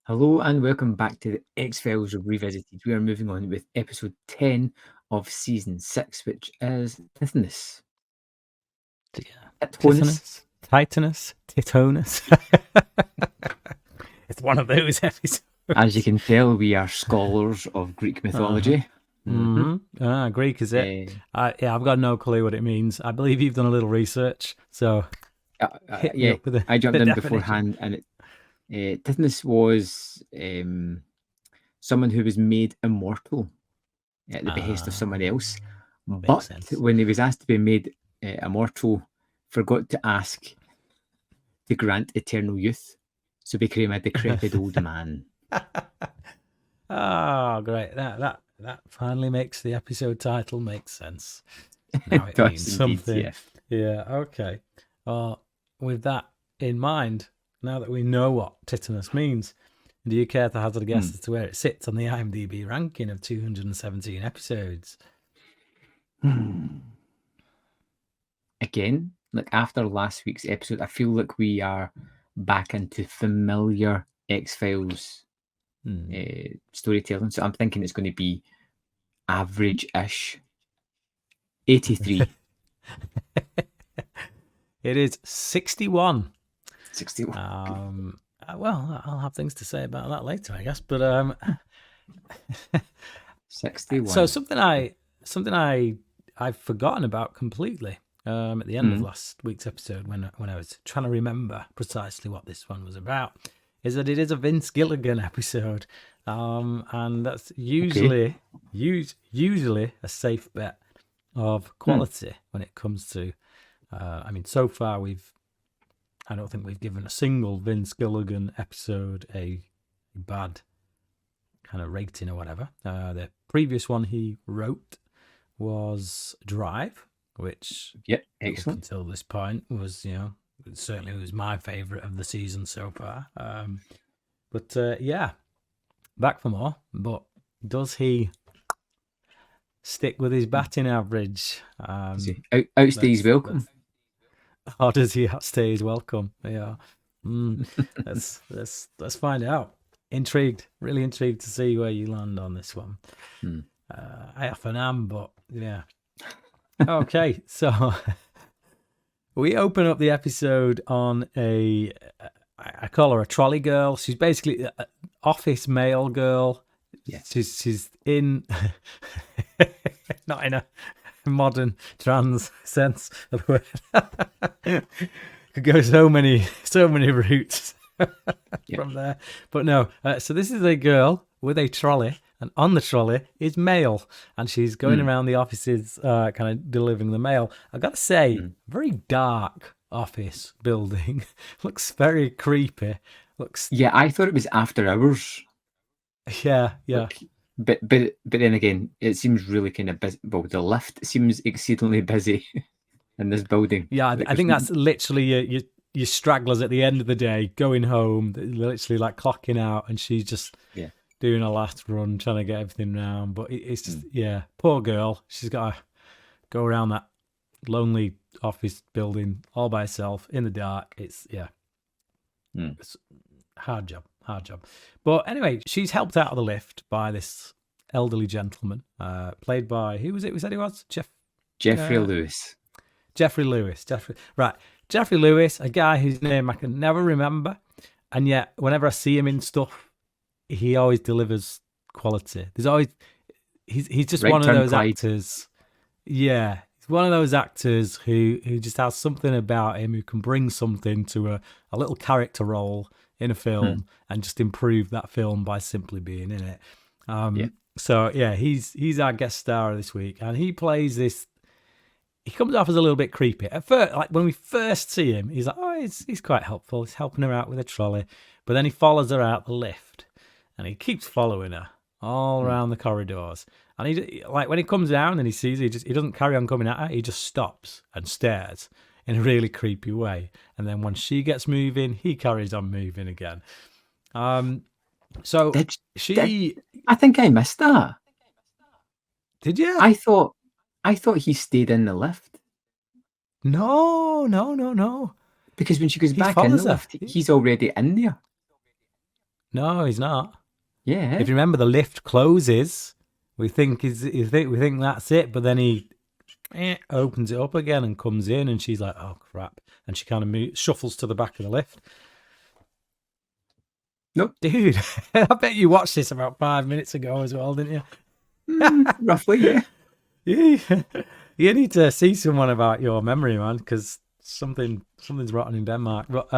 Hello and welcome back to the X-Files Revisited. We are moving on with episode 10 of season 6, which is Tithonus. Tithonus, Tithonus. It's one of those episodes. As you can tell, we are scholars of Greek mythology. Greek is it? I've got no clue what it means. I believe you've done a little research, so hit me up with I jumped in definition. beforehand, and Tithonus was someone who was made immortal at the behest of someone else, but when he was asked to be made immortal, forgot to ask to grant eternal youth, so became a decrepit old man. Oh, great! That finally makes the episode title make sense. Now it means something. Yeah. Okay. With that in mind, now that we know what Tithonus means, do you care to hazard a guess as to where it sits on the IMDb ranking of 217 episodes? Again, like after last week's episode, I feel like we are back into familiar X-Files storytelling. So I'm thinking it's going to be average-ish. 83. It is 61. 61. Well, I'll have things to say about that later, I guess. But 61. So something I've forgotten about completely at the end of last week's episode when I was trying to remember precisely what this one was about is that it is a Vince Gilligan episode, and that's usually a safe bet of quality when it comes to. So far I don't think we've given a single Vince Gilligan episode a bad kind of rating or whatever. The previous one he wrote was Drive, which excellent. up until this point was, certainly was my favourite of the season so far. Back for more. But does he stick with his batting average? Outstay his welcome. Or does he outstay his welcome? Yeah. Let's find out. Really intrigued to see where you land on this one. I often am, but yeah. Okay, so we open up the episode on I call her a trolley girl. She's basically an office mail girl. Yeah. She's in, not in a modern trans sense of the word. Could go so many routes from there, but no. So this is a girl with a trolley, and on the trolley is mail, and she's going around the offices, kind of delivering the mail. I got to say, very dark office building. Looks very creepy. I thought it was after hours. Yeah. But then again, it seems really kind of busy. Well, the lift seems exceedingly busy in this building. Yeah, I think that's literally your stragglers at the end of the day going home, literally like clocking out, and she's just doing a last run, trying to get everything round. But it's just, poor girl. She's got to go around that lonely office building all by herself in the dark. It's, it's hard job. But anyway, she's helped out of the lift by this elderly gentleman, played by, who was it we said he was? Jeffrey Lewis. Jeffrey Lewis. Jeffrey Lewis, a guy whose name I can never remember, and yet whenever I see him in stuff, he always delivers quality. There's always he's just one of those actors. Yeah, he's one of those actors who just has something about him, who can bring something to a little character role in a film and just improve that film by simply being in it. So yeah, he's our guest star this week, and he plays this. He comes off as a little bit creepy at first. Like when we first see him, he's like, he's quite helpful. He's helping her out with a trolley, but then he follows her out the lift, and he keeps following her all around the corridors. And he, like, when he comes down and he sees her, he doesn't carry on coming at her. He just stops and stares in a really creepy way. And then when she gets moving, he carries on moving again. So I think I missed that. Did you? I thought he stayed in the lift. No. Because when she goes back in the lift, he's already in there. No, he's not. Yeah. If you remember, the lift closes. We think that's it, but then he opens it up again and comes in, and she's like, "Oh crap!" And she kind of shuffles to the back of the lift. Nope. Dude, I bet you watched this about 5 minutes ago as well, didn't you? Roughly, yeah. You need to see someone about your memory, man, because something's rotten in Denmark. But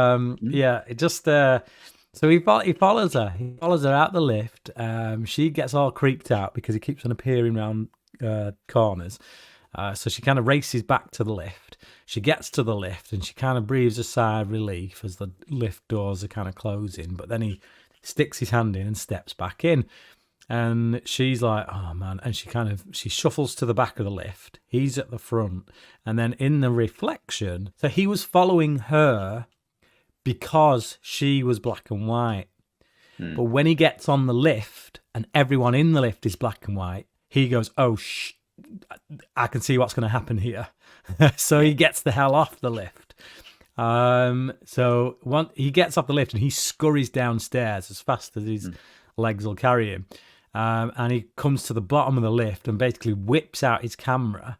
yeah, it just so he follows her. He follows her out the lift. She gets all creeped out because he keeps on appearing around corners. So she kind of races back to the lift. She gets to the lift and she kind of breathes a sigh of relief as the lift doors are kind of closing. But then he sticks his hand in and steps back in. And she's like, oh man. And she shuffles to the back of the lift. He's at the front. And then in the reflection, so he was following her because she was black and white. But when he gets on the lift and everyone in the lift is black and white, he goes, oh, I can see what's going to happen here. So he gets the hell off the lift. So he gets off the lift and he scurries downstairs as fast as his legs will carry him. And he comes to the bottom of the lift and basically whips out his camera,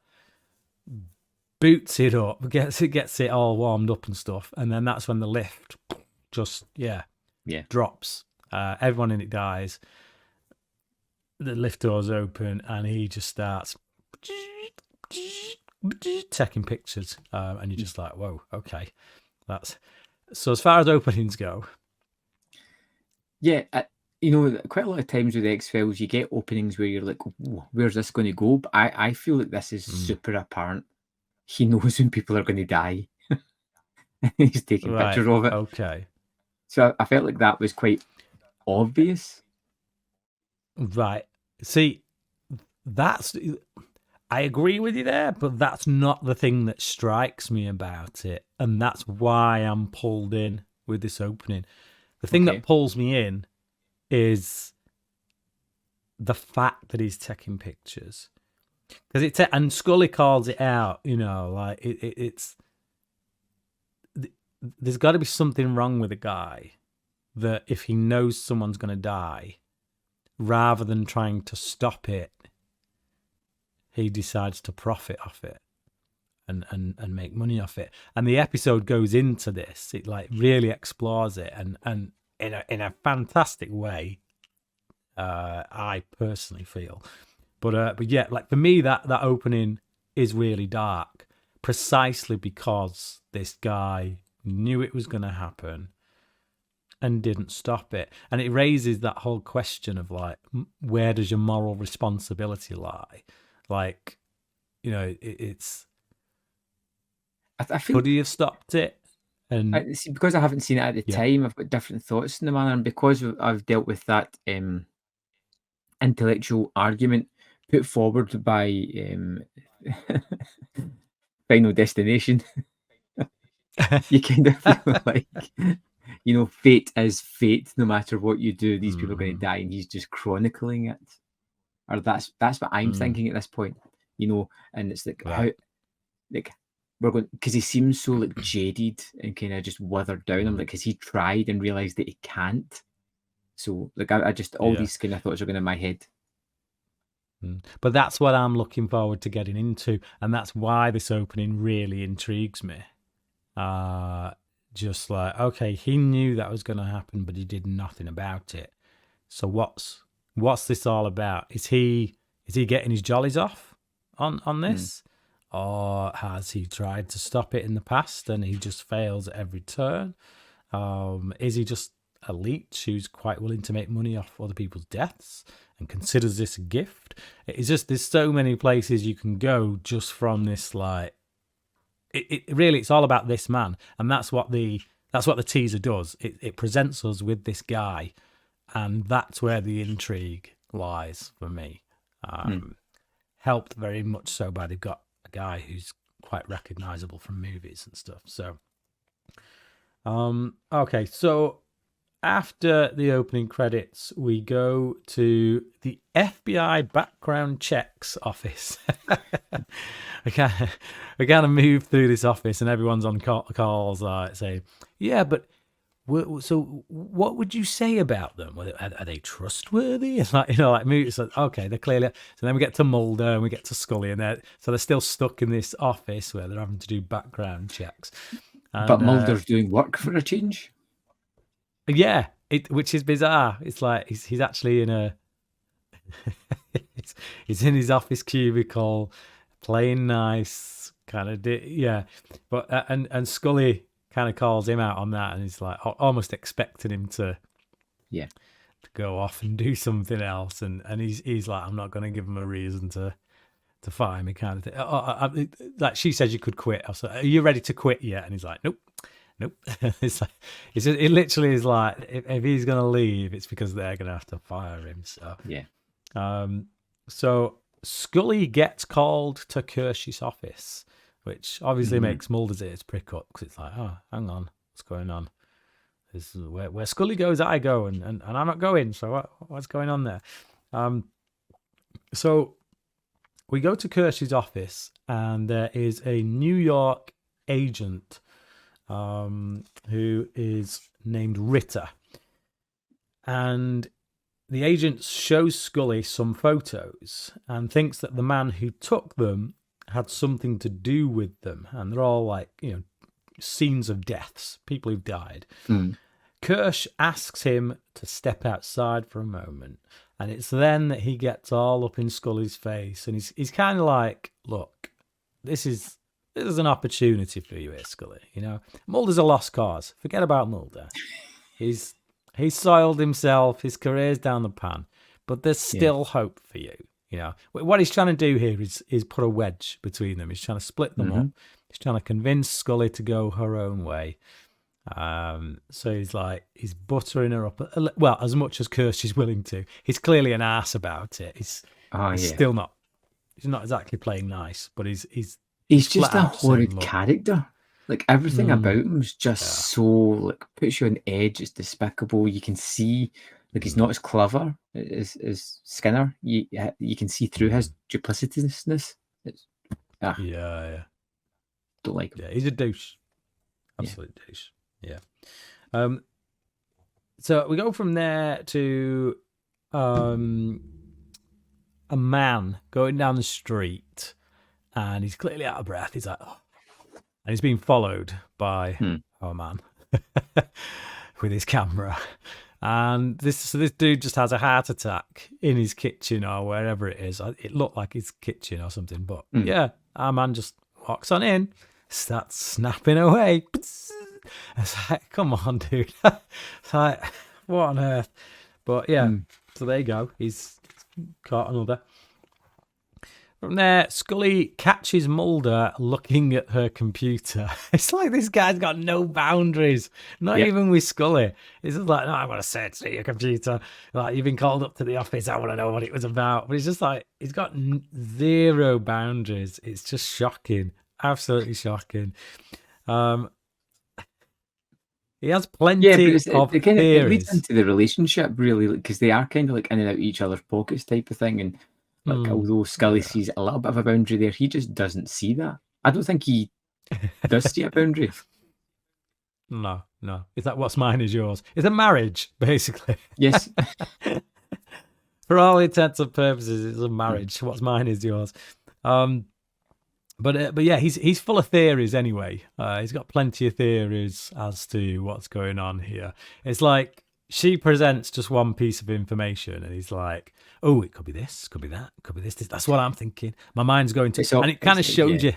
boots it up, gets it all warmed up and stuff. And then that's when the lift just, drops. Everyone in it dies. The lift doors open and he just starts taking pictures. And you're just like, whoa, okay. That's so as far as openings go. Yeah, quite a lot of times with X-Files, you get openings where you're like, where's this going to go? But I feel like this is super apparent. He knows when people are going to die. He's taking pictures of it. Okay. So I felt like that was quite obvious. Right. See, I agree with you there, but that's not the thing that strikes me about it. And that's why I'm pulled in with this opening. The thing that pulls me in is the fact that he's taking pictures. Because and Scully calls it out, like it's there's got to be something wrong with a guy that if he knows someone's going to die, rather than trying to stop it, he decides to profit off it and make money off it. And the episode goes into this. It like really explores it and in a fantastic way. I personally feel, but yeah, like for me that opening is really dark, precisely because this guy knew it was going to happen and didn't stop it. And it raises that whole question of like, where does your moral responsibility lie? Like, it's. I feel. Could he have stopped it? And see, because I haven't seen it at the time, I've got different thoughts in the matter, and because I've dealt with that intellectual argument put forward by Final Destination, you kind of feel like, fate is fate. No matter what you do, these people are going to die, and he's just chronicling it. Or that's what I'm thinking at this point, and it's like how, like we're going, because he seems so like jaded and kind of just withered down. I'm like, because he tried and realized that he can't. So like I just all these kind of thoughts are going in my head. But that's what I'm looking forward to getting into, and that's why this opening really intrigues me. Just like, okay, he knew that was going to happen, but he did nothing about it. So what's this all about? Is he getting his jollies off on this? Or has he tried to stop it in the past and he just fails at every turn? Is he just a leech who's quite willing to make money off other people's deaths and considers this a gift? It's just, there's so many places you can go just from this, like, it really, it's all about this man. And that's what the teaser does. It presents us with this guy, and that's where the intrigue lies for me. Helped very much so by they've got a guy who's quite recognizable from movies and stuff. So, okay, so after the opening credits, we go to the FBI background checks office. we kind of move through this office, and everyone's on calls saying, "Yeah, but So what would you say about them? Are they trustworthy? It's like, like me. It's like, okay, they're clearly. So then we get to Mulder and we get to Scully, and they're still stuck in this office where they're having to do background checks. And, but Mulder's doing work for a change. Yeah, which is bizarre. It's like he's actually in a. he's in his office cubicle, playing nice, kind of. Yeah, but and Scully kind of calls him out on that, and he's like almost expecting him to go off and do something else, and he's like, I'm not going to give him a reason to fire me, kind of thing. Like she says, you could quit. I was like, are you ready to quit yet? And he's like, nope. It's like it literally is like if he's going to leave, it's because they're going to have to fire him. So so Scully gets called to Kirsch's office, which obviously makes Mulder's ears prick up, because it's like, oh, hang on, what's going on? This is where Scully goes, I go, and I'm not going. So what's going on there? So we go to Kirsch's office, and there is a New York agent who is named Ritter, and the agent shows Scully some photos and thinks that the man who took them had something to do with them, and they're all like, scenes of deaths, people who've died. Kirsch asks him to step outside for a moment, and it's then that he gets all up in Scully's face, and he's kind of like, look, this is an opportunity for you here, Scully. Mulder's a lost cause. Forget about Mulder. He's soiled himself. His career's down the pan, but there's still hope for you. What he's trying to do here is put a wedge between them. He's trying to split them up. He's trying to convince Scully to go her own way. So he's buttering her up, well, as much as Kirsch is willing to. He's clearly an ass about it. He's still not. He's not exactly playing nice, but he's just a horrid character. Like everything about him is just so puts you on edge. It's despicable. You can see he's not as clever as Skinner. You can see through his duplicitousness. Don't like him. Yeah, he's a douche. Absolute douche. Yeah. So we go from there to a man going down the street, and he's clearly out of breath. He's like, oh. And he's being followed by our man with his camera. And this dude just has a heart attack in his kitchen or wherever it is. It looked like his kitchen or something. But our man just walks on in, starts snapping away. It's like, come on, dude. It's like, what on earth? But so there you go. He's caught another. From there, Scully catches Mulder looking at her computer. It's like this guy's got no boundaries, not even with Scully. It's just like, no, I want to search through your computer. Like, you've been called up to the office. I want to know what it was about. But it's just like, he's got zero boundaries. It's just shocking. Absolutely shocking. He has plenty of theories. It leads into the relationship, really, because they are kind of like in and out of each other's pockets type of thing. And although Scully sees a little bit of a boundary there, he just doesn't see that. I don't think he does see a boundary. No. Is that what's mine is yours? It's a marriage, basically. Yes. For all intents and purposes, it's a marriage. What's mine is yours. But yeah, he's full of theories anyway. He's got plenty of theories as to what's going on here. It's like she presents just one piece of information, and he's like, "Oh, it could be this, could be that, could be this. That's what I'm thinking. My mind's going to," and it kind of shows you.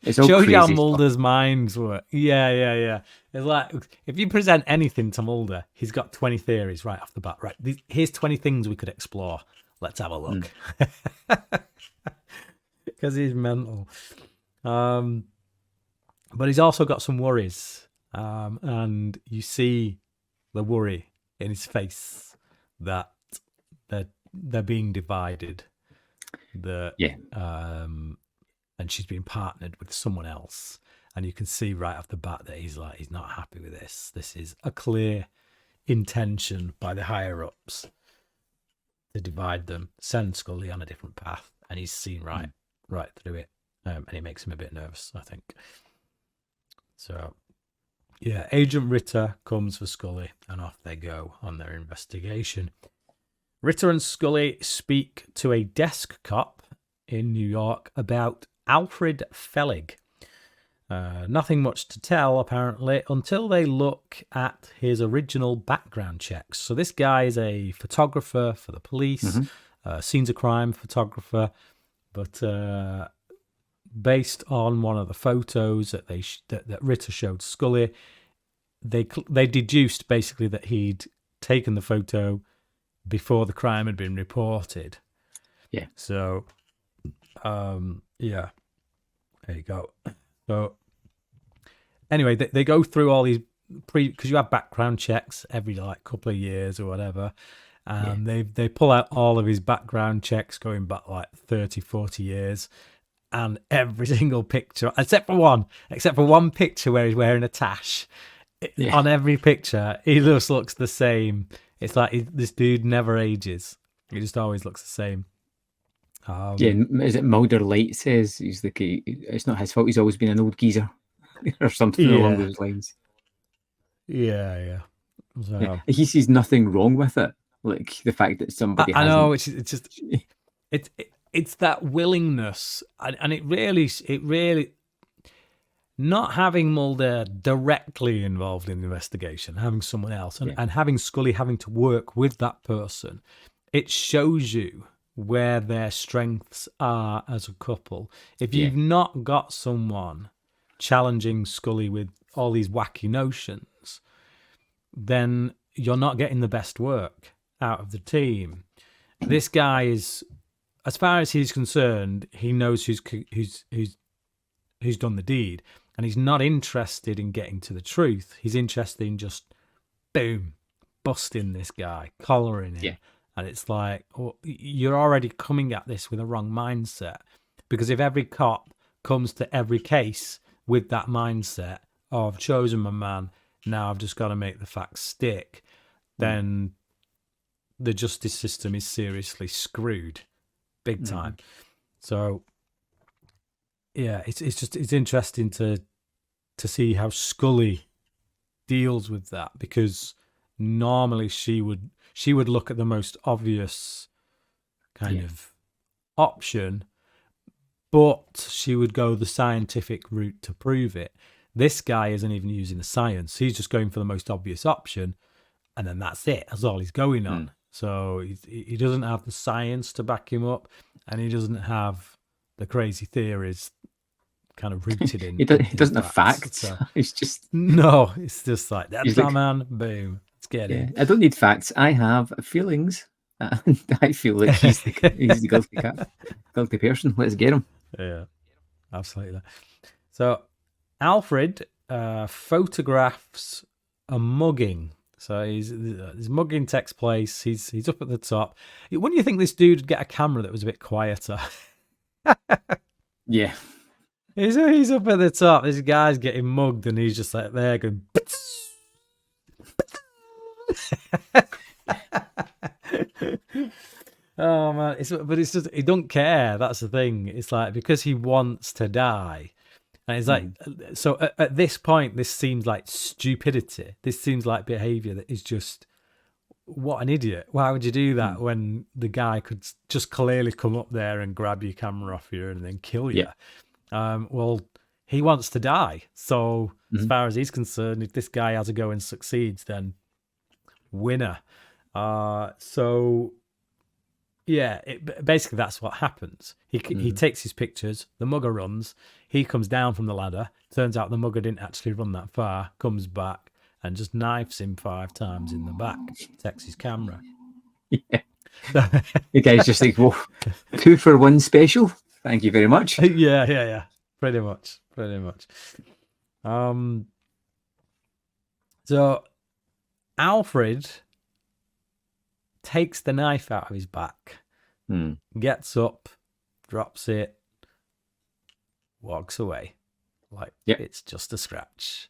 It shows you how Mulder's minds work. Yeah. It's like, if you present anything to Mulder, he's got 20 theories right off the bat. Right, here's 20 things we could explore. Let's have a look. Because he's mental. But he's also got some worries. And you see the worry in his face that they're being divided. And she's being partnered with someone else. And you can see right off the bat that he's not happy with this. This is a clear intention by the higher ups to divide them, send Scully on a different path. And he's seen right through it. And it makes him a bit nervous, I think. So Yeah, Agent Ritter comes for Scully, and off they go on their investigation. Ritter and Scully speak to a desk cop in New York about Alfred Fellig. Nothing much to tell, apparently, until they look at his original background checks. So this guy is a photographer for the police, scenes of crime photographer, but based on one of the photos that that Ritter showed Scully, they deduced basically that he'd taken the photo before the crime had been reported. Yeah. So, yeah, there you go. So, anyway, they go through all these because you have background checks every couple of years or whatever, and they pull out all of his background checks going back 30, 40 years, and every single picture except for one picture where he's wearing a tash. On every picture, he just looks the same. It's like this dude never ages. He just always looks the same. Is it Mulder Light says he's it's not his fault. He's always been an old geezer, or something along those lines. Yeah. So, he sees nothing wrong with it, like the fact that somebody. I know it's just it's that willingness, and it really. Not having Mulder directly involved in the investigation, having someone else, and having Scully having to work with that person, it shows you where their strengths are as a couple. If you've not got someone challenging Scully with all these wacky notions, then you're not getting the best work out of the team. This guy is, as far as he's concerned, he knows who's done the deed. And he's not interested in getting to the truth. He's interested in just, boom, busting this guy, collaring him. Yeah. And it's like, you're already coming at this with a wrong mindset. Because if every cop comes to every case with that mindset, I've chosen my man, now I've just got to make the facts stick, then the justice system is seriously screwed, big time. So... yeah, it's interesting to see how Scully deals with that, because normally she would look at the most obvious kind of option, but she would go the scientific route to prove it. This guy isn't even using the science; he's just going for the most obvious option, and then that's it. That's all he's going on. So he doesn't have the science to back him up, and he doesn't have the crazy theories kind of rooted in. He doesn't have facts. So, it's just it's just like that's like, man. Boom, let's get it. I don't need facts. I have feelings. And I feel like he's the guilty person. Let's get him. Yeah, absolutely. So Alfred photographs a mugging. So his mugging takes place. He's up at the top. Wouldn't you think this dude would get a camera that was a bit quieter? Yeah. He's up at the top. This guy's getting mugged, and he's just like there going. Oh man! But it's just he don't care. That's the thing. It's like because he wants to die, and it's like so. At this point, this seems like stupidity. This seems like behaviour that is just what an idiot. Why would you do that when the guy could just clearly come up there and grab your camera off you and then kill you? Well, he wants to die. So as far as he's concerned, if this guy has a go and succeeds, then winner. So yeah, basically that's what happens. He takes his pictures. The mugger runs. He comes down from the ladder. Turns out the mugger didn't actually run that far. Comes back and just knifes him 5 times in the back. Takes his camera. Yeah. The guy's just like, whoa, 2 for 1 special. Thank you very much. Yeah. Pretty much. So Alfred takes the knife out of his back, gets up, drops it, walks away. Like it's just a scratch.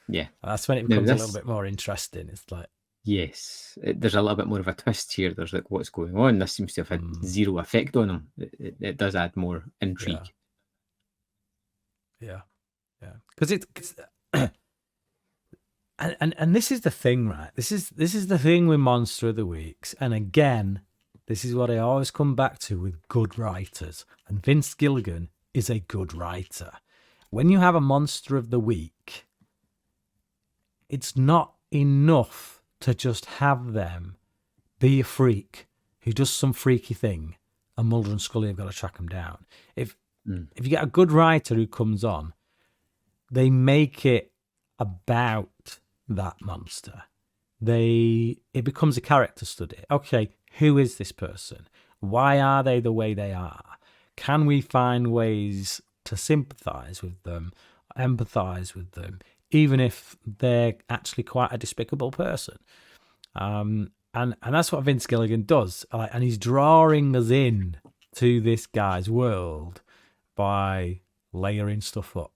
Yeah. And that's when it becomes a little bit more interesting. It's like, yes, there's a little bit more of a twist here. There's like, what's going on? This seems to have had zero effect on him. It does add more intrigue. Yeah. Because it's And this is the thing, right? This is the thing with Monster of the Weeks. And again, this is what I always come back to with good writers. And Vince Gilligan is a good writer. When you have a Monster of the Week, it's not enough to just have them be a freak who does some freaky thing, and Mulder and Scully have got to track him down. If you get a good writer who comes on, they make it about that monster. It becomes a character study. Okay, who is this person? Why are they the way they are? Can we find ways to sympathize with them, empathize with them, even if they're actually quite a despicable person? And that's what Vince Gilligan does. And he's drawing us in to this guy's world by layering stuff up.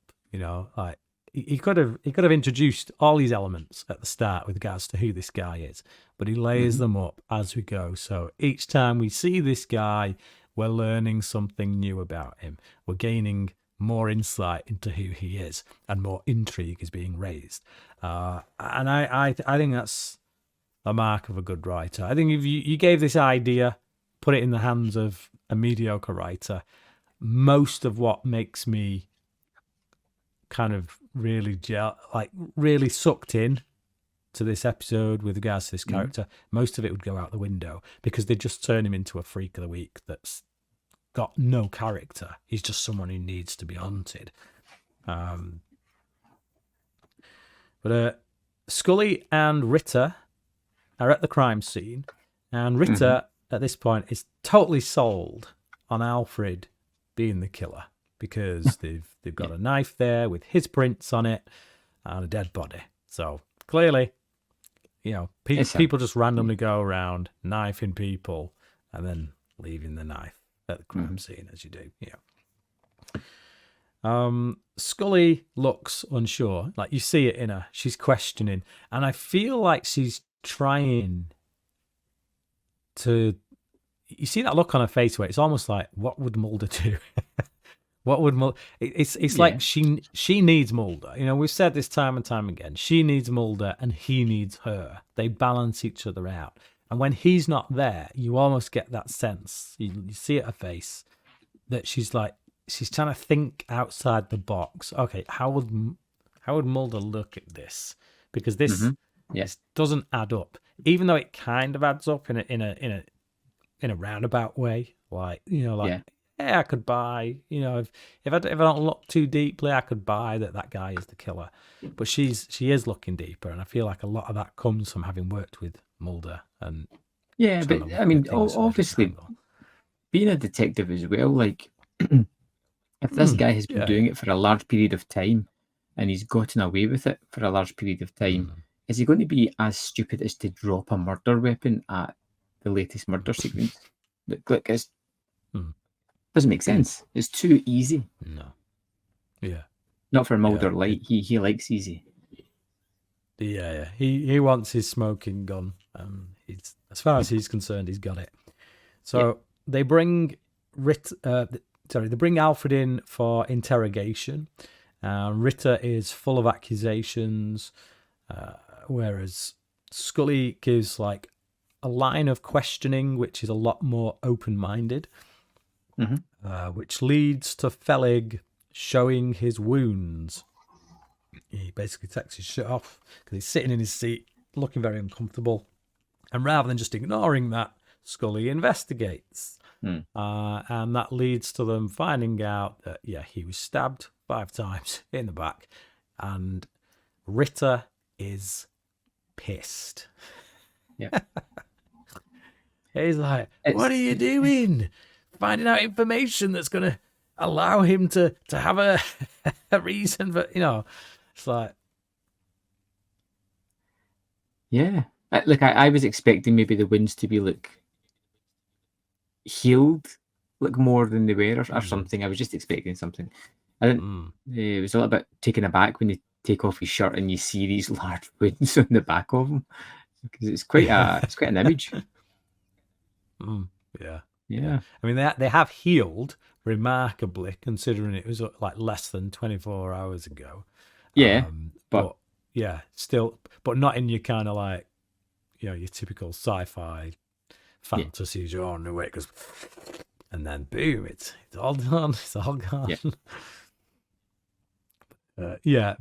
Like he could have introduced all these elements at the start with regards to who this guy is, but he layers them up as we go. So each time we see this guy, we're learning something new about him. We're gaining more insight into who he is, and more intrigue is being raised. And I think that's a mark of a good writer. I think if you gave this idea, put it in the hands of a mediocre writer, most of what makes me kind of really really sucked in to this episode with regards to this character, most of it would go out the window, because they just turn him into a freak of the week that's got no character. He's just someone who needs to be hunted. But Scully and Ritter are at the crime scene, and Ritter at this point is totally sold on Alfred being the killer, because they've got a knife there with his prints on it and a dead body. So clearly, people just randomly go around knifing people and then leaving the knife at the crime scene, as you do. Scully looks unsure. Like, you see it in her. She's questioning, and I feel like she's trying to. You see that look on her face where it's almost like, what would Mulder do? What would Mulder? It's like she needs Mulder. We've said this time and time again. She needs Mulder, and he needs her. They balance each other out. And when he's not there, you almost get that sense. You see it her face that she's trying to think outside the box. Okay, how would Mulder look at this? Because this doesn't add up, even though it kind of adds up in a roundabout way. I could buy, if I don't look too deeply, I could buy that guy is the killer. But she is looking deeper, and I feel like a lot of that comes from having worked with Mulder. And but I mean, obviously, being a detective as well, like, if this guy has been doing it for a large period of time, and he's gotten away with it for a large period of time, is he going to be as stupid as to drop a murder weapon at the latest murder sequence? Look, it doesn't make sense. It's too easy. No. Yeah. Not for Mulder. He likes easy. Yeah. He wants his smoking gun. As far as he's concerned, he's got it. So they bring they bring Alfred in for interrogation. Ritter is full of accusations, whereas Scully gives like a line of questioning which is a lot more open-minded, which leads to Fellig showing his wounds. He basically takes his shirt off because he's sitting in his seat looking very uncomfortable, and rather than just ignoring that, Scully investigates. And that leads to them finding out that he was stabbed 5 times in the back, and Ritter is pissed. He's like, what are you doing? Finding out information that's going to allow him to have a reason for, it's like. Yeah. Look, I was expecting maybe the wounds to be, healed, more than they were, or something. I was just expecting something. I didn't. It was a little bit taken aback when you take off his shirt and you see these large wounds on the back of him, because it's quite an image. Yeah. I mean, they have healed remarkably, considering it was less than 24 hours ago. Yeah, but still, but not in your kind of like, your typical sci-fi fantasies. You're on the way, because, and then boom, it's all done. It's all gone. Yeah.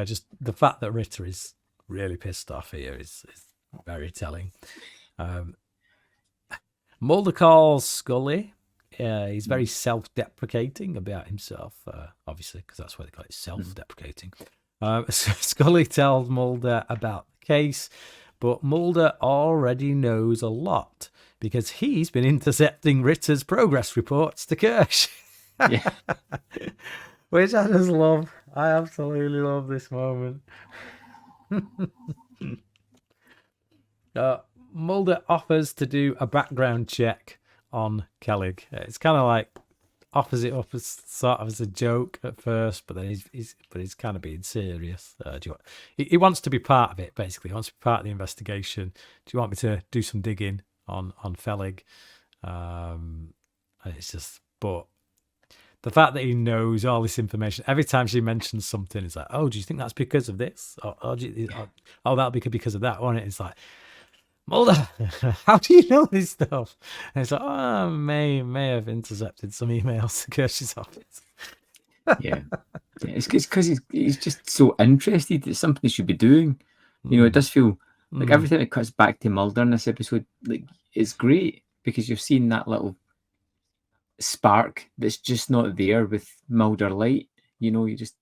Just the fact that Ritter is really pissed off here is very telling. Mulder calls Scully. He's very self-deprecating about himself, obviously, because that's why they call it self-deprecating. Scully tells Mulder about the case, but Mulder already knows a lot because he's been intercepting Ritter's progress reports to Kirsch. Yeah. Which I just love. I absolutely love this moment. Mulder offers to do a background check on Kellig. It's kind of like offers it up as sort of as a joke at first, but then he's kind of being serious. He wants to be part of it, basically. He wants to be part of the investigation. Do you want me to do some digging on Fellig? It's just, but the fact that he knows all this information, every time she mentions something, it's like, oh, do you think that's because of this? Or that'll be because of that, won't it? It's like, Mulder, how do you know this stuff? And it's like, oh, I may have intercepted some emails to Kirsch's office. Yeah. It's because he's just so interested. It's something he should be doing. It does feel like every time it cuts back to Mulder in this episode, like, it's great because you've seen that little spark that's just not there with Mulder Light. You just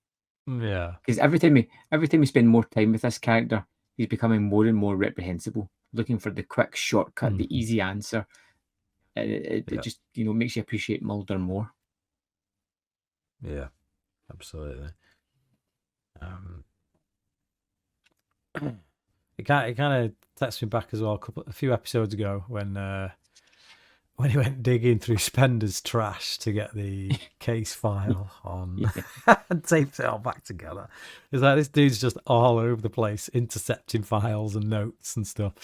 because every time we spend more time with this character, he's becoming more and more reprehensible, looking for the quick shortcut, the easy answer. It just makes you appreciate Mulder more. Yeah, absolutely. It kind of takes me back as well a few episodes ago when he went digging through Spender's trash to get the case file on and taped it all back together. It's like, this dude's just all over the place, intercepting files and notes and stuff.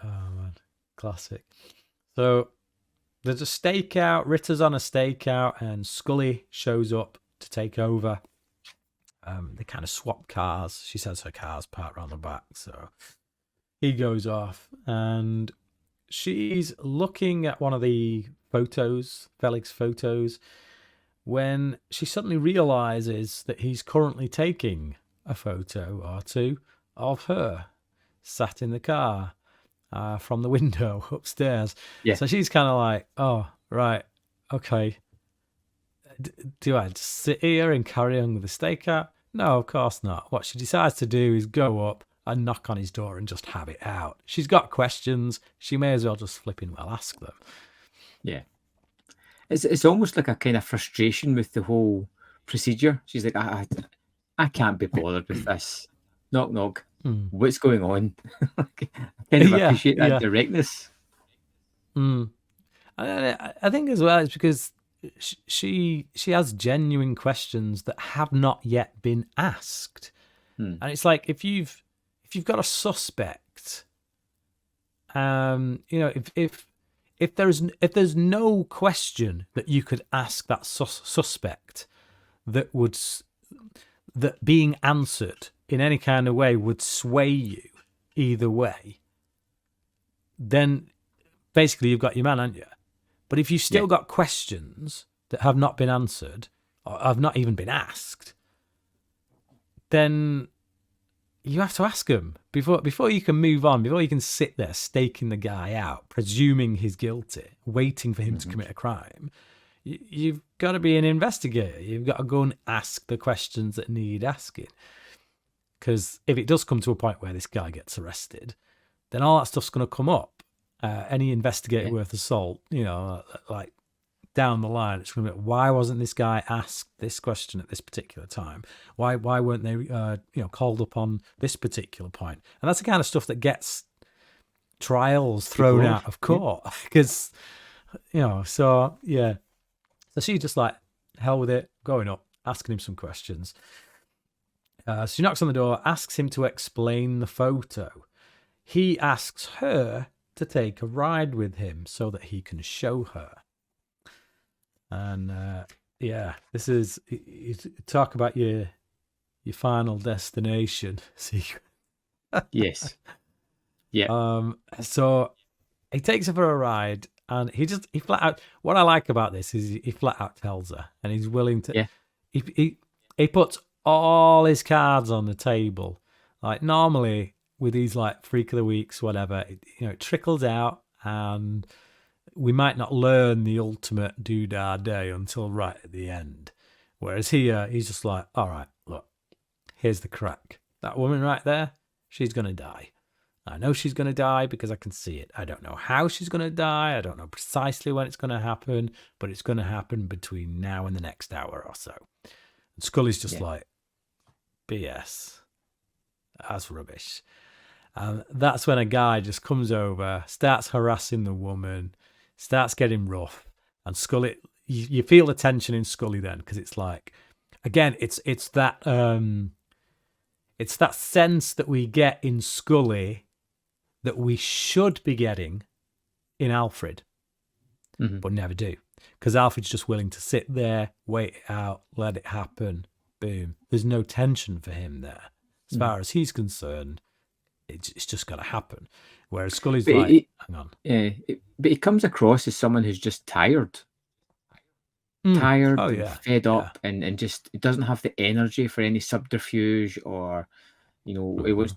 Oh, man. Classic. So there's a stakeout. Ritter's on a stakeout, and Scully shows up to take over. They kind of swap cars. She says her car's parked around the back, so he goes off, and she's looking at one of the photos, Felix's photos, when she suddenly realizes that he's currently taking a photo or two of her sat in the car from the window upstairs. Yeah. So she's kind of like, oh, right, okay. Do I just sit here and carry on with the stakeout? No, of course not. What she decides to do is go up and knock on his door and just have it out. She's got questions. She may as well just flipping well ask them. Yeah. It's almost like a kind of frustration with the whole procedure. She's like, I can't be bothered with this. Knock, knock. What's going on? I kind of appreciate that directness. I think as well it's because she has genuine questions that have not yet been asked. And it's like, if you've got a suspect, if there's no question that you could ask that suspect that being answered in any kind of way would sway you either way, then basically you've got your man, haven't you? But if you've still got questions that have not been answered or have not even been asked, then you have to ask them before you can move on, before you can sit there staking the guy out, presuming he's guilty, waiting for him to commit a crime. You've got to be an investigator. You've got to go and ask the questions that need asking. Because if it does come to a point where this guy gets arrested, then all that stuff's going to come up. Any investigator worth of salt, like down the line, it's going to be, why wasn't this guy asked this question at this particular time? Why weren't they, called up on this particular point? And that's the kind of stuff that gets trials thrown out of court. Because, so she's just like, hell with it, going up, asking him some questions. She knocks on the door, asks him to explain the photo. He asks her to take a ride with him so that he can show her. And this is, you talk about your your final destination sequence. Yes. Yeah. So he takes her for a ride, and he flat out. What I like about this is he flat out tells her, and he's willing to. Yeah. He puts all his cards on the table. Like normally with these like Freak of the Weeks, whatever, it trickles out, and we might not learn the ultimate doodah day until right at the end. Whereas here, he's just like, all right, look, here's the crack. That woman right there, she's gonna die. I know she's going to die because I can see it. I don't know how she's going to die. I don't know precisely when it's going to happen, but it's going to happen between now and the next hour or so. And Scully's just like, BS. That's rubbish. That's when a guy just comes over, starts harassing the woman, starts getting rough. And Scully, you feel the tension in Scully then, because it's like, again, it's that sense that we get in Scully that we should be getting in Alfred, but never do. Because Alfred's just willing to sit there, wait it out, let it happen, boom. There's no tension for him there. As far as he's concerned, it's just got to happen. Whereas Scully's hang on. Yeah, but he comes across as someone who's just tired. Fed up, and just doesn't have the energy for any subterfuge or... he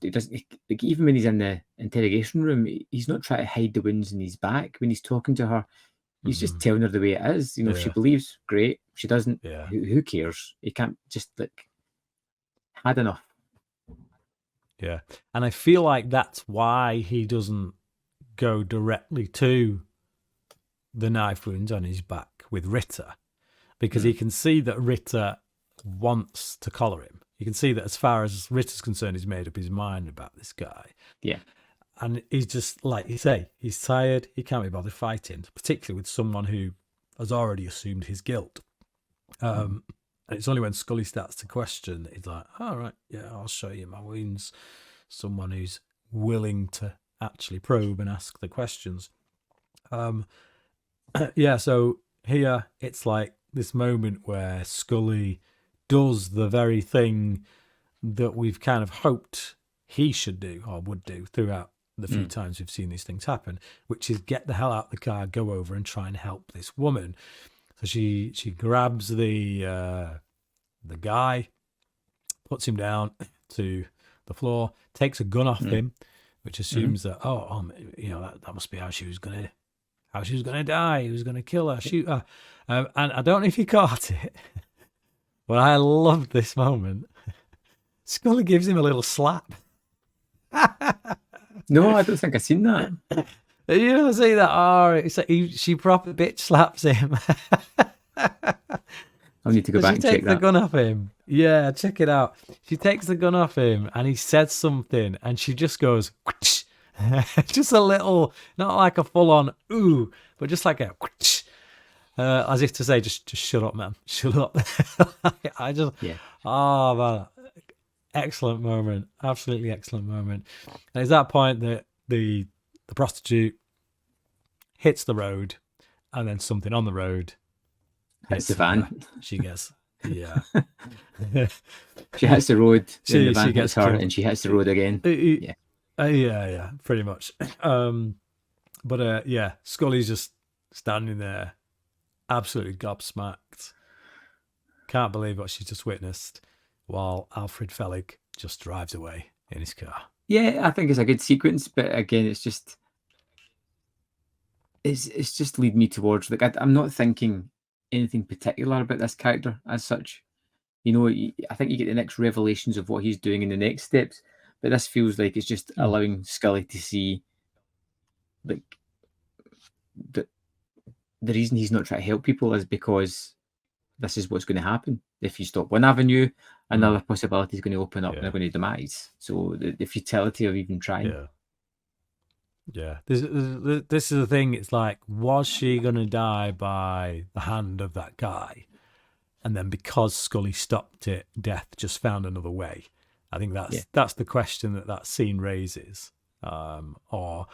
doesn't, like, even when he's in the interrogation room, he's not trying to hide the wounds in his back. When he's talking to her, he's just telling her the way it is. If she believes, great. If she doesn't, who cares? He can't just, had enough. Yeah. And I feel like that's why he doesn't go directly to the knife wounds on his back with Ritter, because he can see that Ritter wants to collar him. You can see that as far as Ritter's concerned, he's made up his mind about this guy. Yeah. And he's just, like you say, he's tired. He can't be bothered fighting, particularly with someone who has already assumed his guilt. And it's only when Scully starts to question that he's like, all right, yeah, I'll show you my wounds. Someone who's willing to actually probe and ask the questions. So here it's like this moment where Scully does the very thing that we've kind of hoped he should do or would do throughout the few times we've seen these things happen, which is get the hell out of the car, go over and try and help this woman. So she grabs the guy, puts him down to the floor, takes a gun off him, which assumes that that must be how she was gonna die. He was gonna kill her, shoot her. And I don't know if you caught it. But I loved this moment. Scully gives him a little slap. No, I don't think I've seen that. You don't see that? Oh, it's like she proper bitch slaps him. I'll need to go back and check that. She takes the gun off him. Yeah, check it out. She takes the gun off him and he says something and she just goes, just a little, not like a full-on ooh, but just like a as if to say, just shut up, man. Shut up. Oh, man. Excellent moment. Absolutely excellent moment. And it's that point that the prostitute hits the road and then something on the road hits the van. She gets, she hits the road, then the van hits her, and she hits the road again. Pretty much. But Scully's just standing there, absolutely gobsmacked. Can't believe what she's just witnessed, while Alfred Fellig just drives away in his car. Yeah, I think it's a good sequence, but again, it's just lead me towards, like, I'm not thinking anything particular about this character as such. I think you get the next revelations of what he's doing in the next steps, but this feels like it's just allowing Scully to see, like, the reason he's not trying to help people is because this is what's going to happen. If you stop one avenue, another possibility is going to open up and they're going to demise. So the futility of even trying. Yeah. This is the thing. It's like, was she going to die by the hand of that guy? And then because Scully stopped it, death just found another way. I think that's the question that scene raises. Or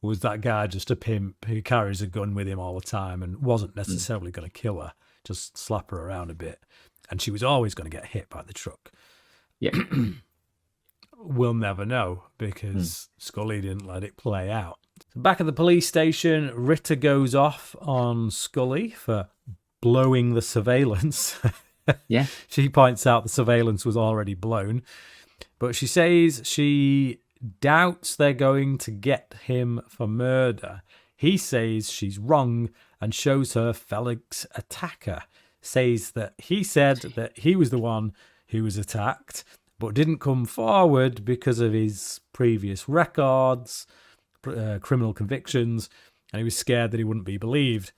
was that guy just a pimp who carries a gun with him all the time and wasn't necessarily going to kill her, just slap her around a bit, and she was always going to get hit by the truck? Yeah. We'll never know because Scully didn't let it play out. So back at the police station, Ritter goes off on Scully for blowing the surveillance. Yeah. She points out the surveillance was already blown, but she says she doubts they're going to get him for murder. He says she's wrong and shows her Felig's attacker. Says that he said that he was the one who was attacked, but didn't come forward because of his previous records, criminal convictions, and he was scared that he wouldn't be believed.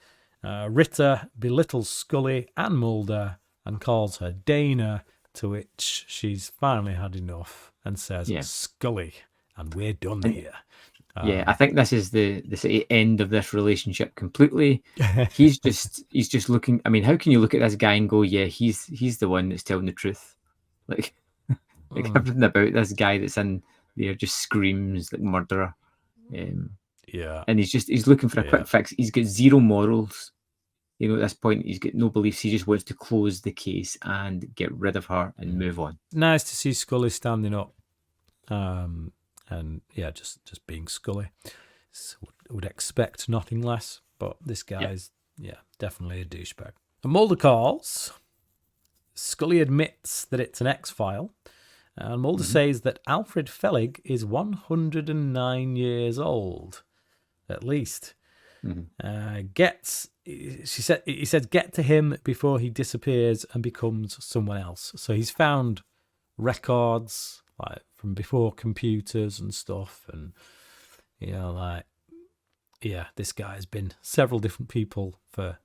Ritter belittles Scully and Mulder and calls her Dana, to which she's finally had enough and says, Scully, and we're done here. Yeah, I think this is the sort of end of this relationship completely. He's just looking. I mean, how can you look at this guy and go, yeah, he's the one that's telling the truth? Like everything about this guy that's in there just screams like murderer. Yeah, and he's looking for a quick fix. He's got zero morals. You know, at this point, he's got no beliefs. He just wants to close the case and get rid of her and move on. Nice to see Scully standing up. And yeah, just being Scully. Would expect nothing less, but this guy's definitely a douchebag. And Mulder calls. Scully admits that it's an X-file, and Mulder says that Alfred Felig is 109 years old, at least. He says get to him before he disappears and becomes someone else. So he's found records like from before computers and stuff, and this guy's been several different people for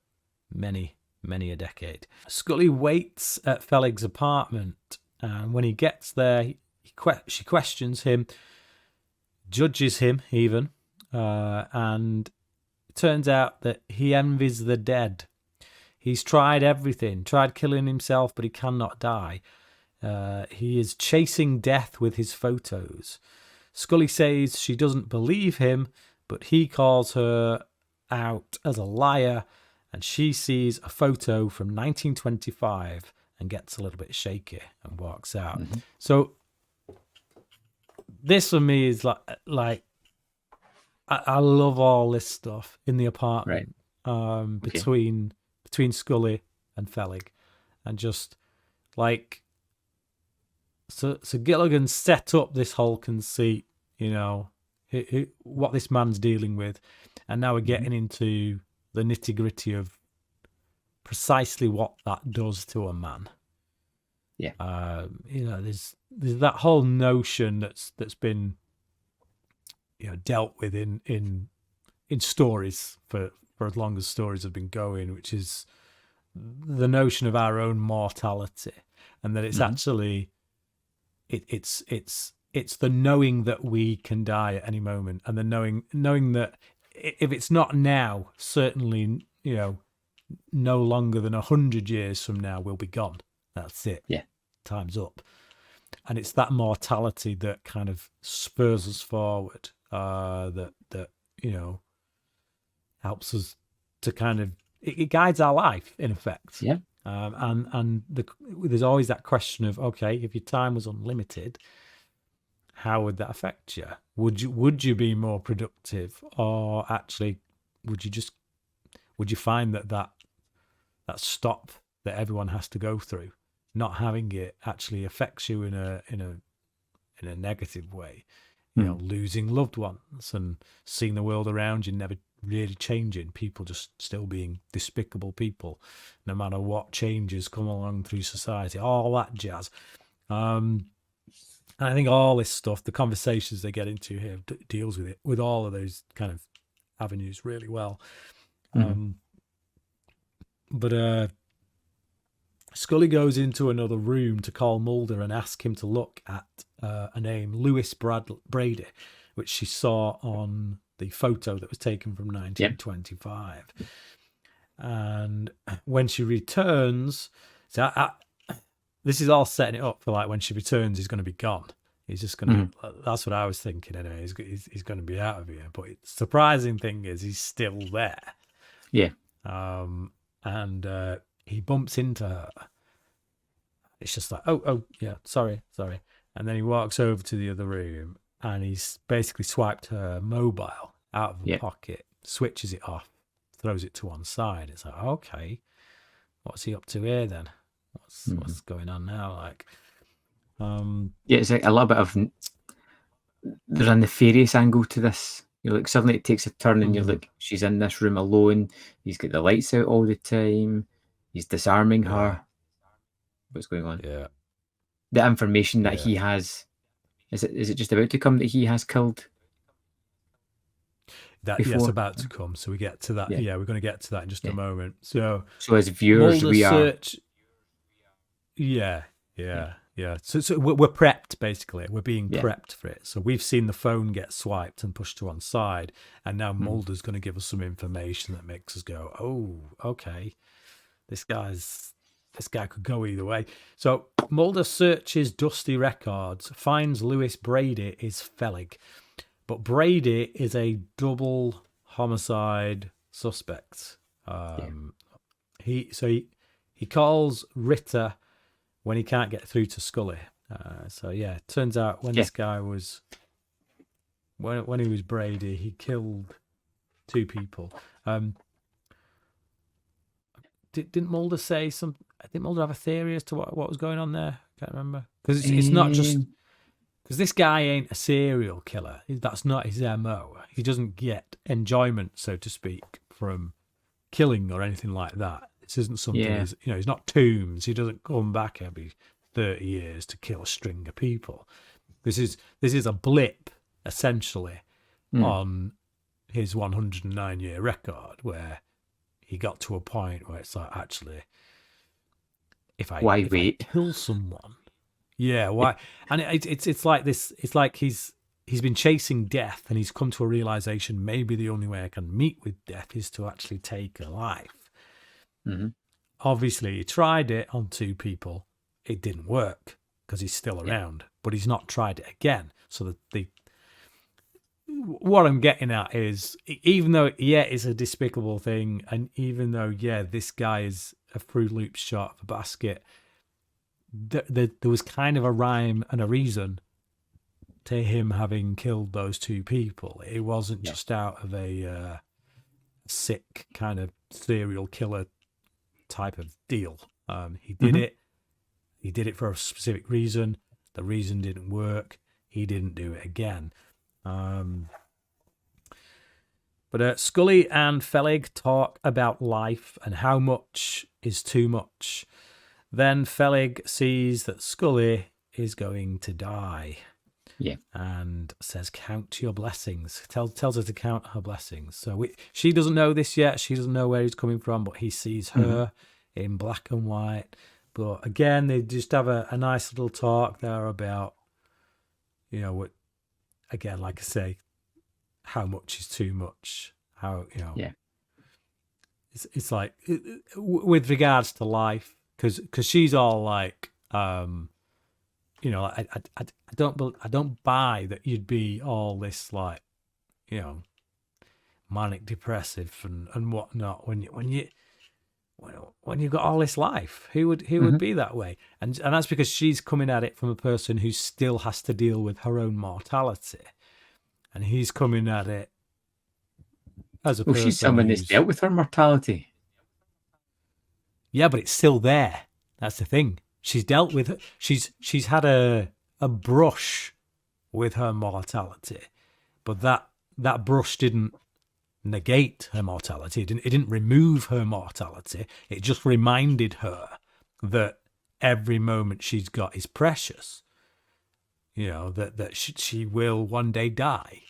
many a decade. Scully waits at Felig's apartment, and when he gets there, she questions him, judges him even, and it turns out that he envies the dead. He's tried everything, tried killing himself, but he cannot die. He is chasing death with his photos. Scully says she doesn't believe him, but he calls her out as a liar, and she sees a photo from 1925 and gets a little bit shaky and walks out. So this for me is like I love all this stuff in the apartment between Scully and Felig, and just like so Gilligan set up this whole conceit, what this man's dealing with, and now we're getting into the nitty gritty of precisely what that does to a man. Yeah, there's that whole notion that's been dealt with in stories for as long as stories have been going, which is the notion of our own mortality, and that it's actually it's the knowing that we can die at any moment, and the knowing that if it's not now, certainly no longer than 100 years from now we'll be gone. That's it. Yeah, time's up. And it's that mortality that kind of spurs us forward, that helps us to kind of it guides our life in effect. Yeah. And there's always that question of, okay, if your time was unlimited, how would that affect you? Would you be more productive, or actually would you find that stop that everyone has to go through, not having it actually affects you in a negative way? Losing loved ones and seeing the world around you never really changing, people just still being despicable people, no matter what changes come along through society, all that jazz. And I think all this stuff, the conversations they get into here, deals with it, with all of those kind of avenues really well. But Scully goes into another room to call Mulder and ask him to look at a name, Lewis Brady, which she saw on the photo that was taken from 1925. Yep. And when she returns, this is all setting it up for like when she returns, he's going to be gone. He's just going to, that's what I was thinking anyway. He's going to be out of here. But the surprising thing is he's still there. Yeah. And he bumps into her. It's just like, oh, yeah, sorry. And then he walks over to the other room and he's basically swiped her mobile out of her pocket, switches it off, throws it to one side. It's like, okay, what's he up to here then? What's going on now? Like, it's like a little bit of, there's a nefarious angle to this. You're like, suddenly it takes a turn and you're like, she's in this room alone. He's got the lights out all the time. He's disarming her. What's going on? Yeah. The information that he has, is it just about to come that he has killed? That's about to come. So we get to that. Yeah, we're going to get to that in just a moment. So as viewers, we are. Yeah. So we're prepped, basically. We're being prepped for it. So we've seen the phone get swiped and pushed to one side, and now Mulder's going to give us some information that makes us go, "Oh, okay, this guy could go either way." So Mulder searches dusty records, finds Lewis Brady is Fellig, but Brady is a double homicide suspect. He calls Ritter when he can't get through to Scully. It turns out when this guy was, when he was Brady, he killed 2 people. Didn't Mulder say some? Didn't Mulder have a theory as to what was going on there? I can't remember. Because it's not just, because this guy ain't a serial killer. That's not his MO. He doesn't get enjoyment, so to speak, from killing or anything like that. This isn't something, he's not Tombs. He doesn't come back every 30 years to kill a string of people. This is a blip, essentially, on his 109-year record, where he got to a point where it's like, actually, if I kill someone, why? And it's like this. It's like he's been chasing death, and he's come to a realization: maybe the only way I can meet with death is to actually take a life. Obviously, he tried it on 2 people. It didn't work because he's still around, but he's not tried it again. So what I'm getting at is, even though it's a despicable thing, and even though this guy is a Fruit Loops short of a basket, there was kind of a rhyme and a reason to him having killed those 2 people. It wasn't just out of a sick kind of serial killer type of deal. He did it. He did it for a specific reason. The reason didn't work. He didn't do it again. But Scully and Fellig talk about life and how much is too much. Then Fellig sees that Scully is going to die. Yeah. And says, count your blessings. Tells her to count her blessings. So she doesn't know this yet. She doesn't know where he's coming from, but he sees her in black and white. But again, they just have a nice little talk there about, what, again, like I say, how much is too much. How, it's like, with regards to life, because she's all like, I don't buy that you'd be all this, like, manic depressive and whatnot when you've got all this life. Who would be that way? And that's because she's coming at it from a person who still has to deal with her own mortality, and he's coming at it as a person. She's someone that's dealt with her mortality. Yeah, but it's still there. That's the thing. She's dealt with it. She's had a brush with her mortality, but that brush didn't negate her mortality. It didn't remove her mortality. It just reminded her that every moment she's got is precious. That she will one day die,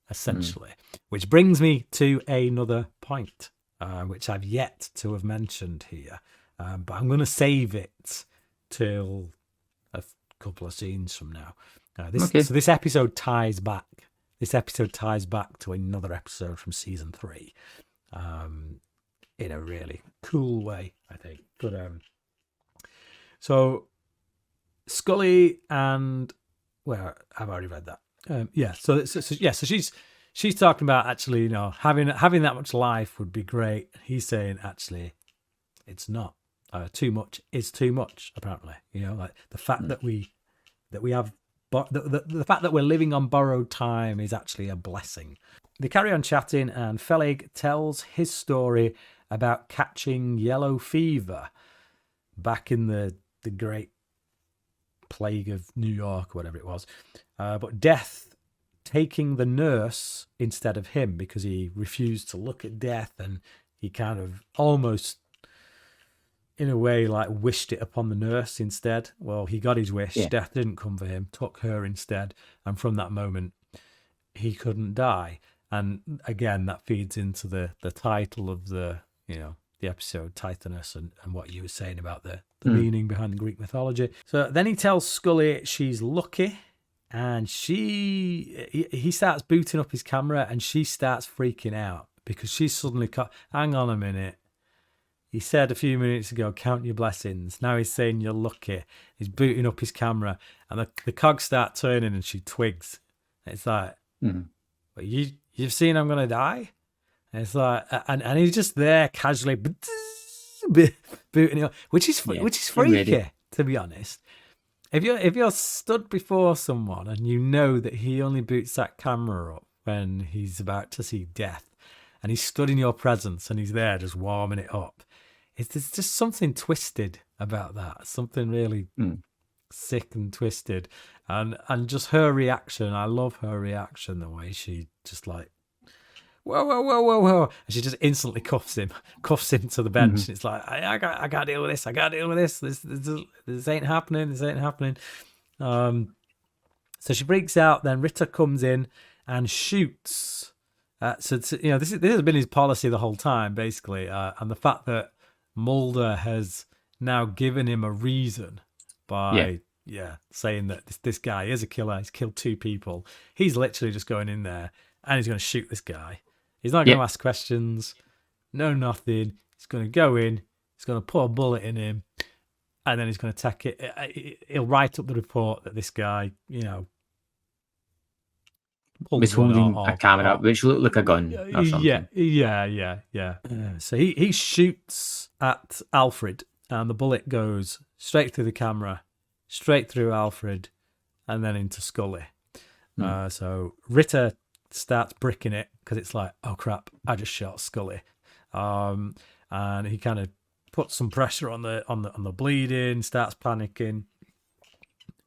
essentially. Which brings me to another point, which I've yet to have mentioned here, but I'm going to save it till a couple of scenes from now. So this episode ties back. This episode ties back to another episode from season 3, in a really cool way, I think. But so Scully and I've already read that. So she's talking about, actually, having that much life would be great. He's saying, actually, it's not. too much is too much, apparently. You know, like the fact that we have the fact that we're living on borrowed time is actually a blessing. They carry on chatting, and Fellig tells his story about catching yellow fever back in the great plague of New York, or whatever it was. But Death taking the nurse instead of him because he refused to look at Death, and he kind of almost, in a way, like wished it upon the nurse instead. Well, he got his wish. Yeah. Death didn't come for him, took her instead. And from that moment, he couldn't die. And again, that feeds into the title of the episode, Tithonus, and what you were saying about the meaning behind the Greek mythology. So then he tells Scully she's lucky, and he starts booting up his camera, and she starts freaking out because she's suddenly hang on a minute. He said a few minutes ago, count your blessings. Now he's saying you're lucky. He's booting up his camera, and the cogs start turning, and she twigs. It's like, but you've seen I'm gonna die. And it's like, and he's just there casually booting it up, which is freaky, to be honest. If you're stood before someone and you know that he only boots that camera up when he's about to see Death, and he's stood in your presence and he's there just warming it up, there's just something twisted about that. Something really sick and twisted, and just her reaction. I love her reaction, the way she just like, whoa, and she just instantly cuffs him to the bench. It's like, I gotta deal with this. I gotta deal with this. This ain't happening. So she freaks out. Then Ritter comes in and shoots. This has been his policy the whole time, basically. And the fact that Mulder has now given him a reason by saying that this guy is a killer. He's killed 2 people. He's literally just going in there and he's going to shoot this guy. He's not going to ask questions. No, nothing. He's going to go in. He's going to put a bullet in him, and then he's going to take it. He'll write up the report that this guy, was holding a camera which looked like a gun or something. Yeah. So he shoots at Alfred, and the bullet goes straight through the camera, straight through Alfred, and then into Scully. So Ritter starts bricking it because it's like, oh crap, I just shot Scully, and he kind of puts some pressure on the bleeding, starts panicking,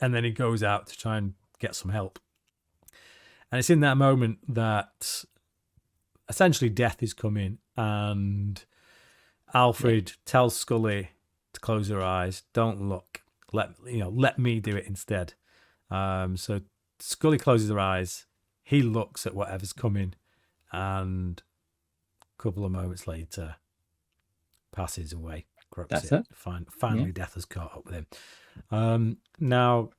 and then he goes out to try and get some help. And it's in that moment that essentially Death is coming, and Alfred tells Scully to close her eyes, don't look, let me do it instead. So Scully closes her eyes. He looks at whatever's coming, and a couple of moments later, passes away. That's it. Finally, Death has caught up with him. Now,